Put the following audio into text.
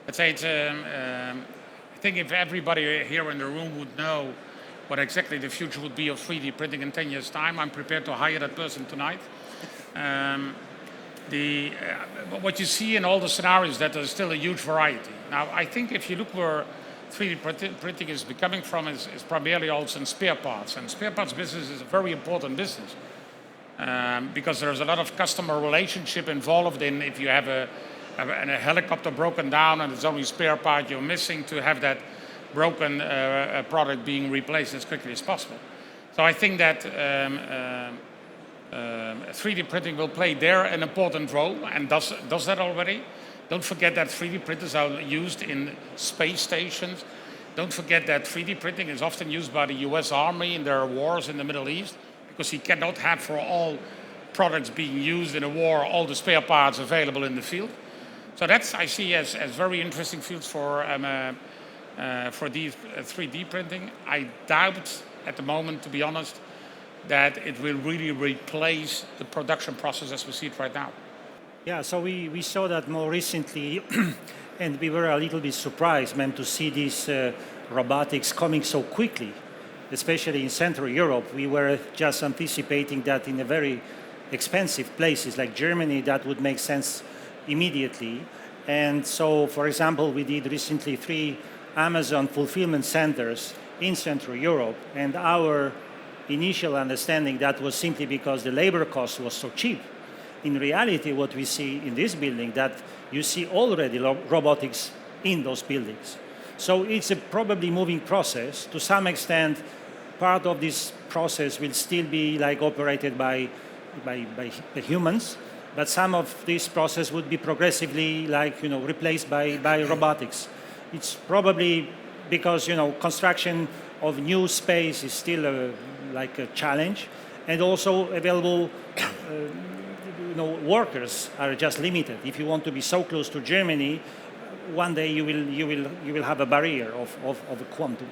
Let's say I think if everybody here in the room would know what exactly the future would be of 3D printing in 10 years' time, I'm prepared to hire that person tonight. Um, what you see in all the scenarios that there's still a huge variety. Now, I think if you look where 3D printing is becoming from is primarily also in spare parts. And spare parts business is a very important business because there's a lot of customer relationship involved in if you have a helicopter broken down and it's only spare part you're missing to have that broken product being replaced as quickly as possible. So I think that 3D printing will play there an important role and does that already. Don't forget that 3D printers are used in space stations. Don't forget that 3D printing is often used by the US Army in their wars in the Middle East because you cannot have for all products being used in a war all the spare parts available in the field. So that's I see as very interesting fields for these 3D printing. I doubt at the moment, to be honest, that it will really replace the production process as we see it right now. Yeah, so we saw that more recently, and we were a little bit surprised, man, to see this robotics coming so quickly, especially in Central Europe. We were just anticipating that in a very expensive places like Germany, that would make sense immediately. And so, for example, we did recently 3 Amazon fulfillment centers in Central Europe, and our initial understanding that was simply because the labor cost was so cheap. In reality, what we see in this building, that you see already robotics in those buildings. So it's a probably moving process. To some extent, part of this process will still be like operated by humans, but some of this process would be progressively replaced by robotics. It's probably because construction of new space is still a challenge, and also available workers are just limited. If you want to be so close to Germany, one day you will have a barrier of a quantum.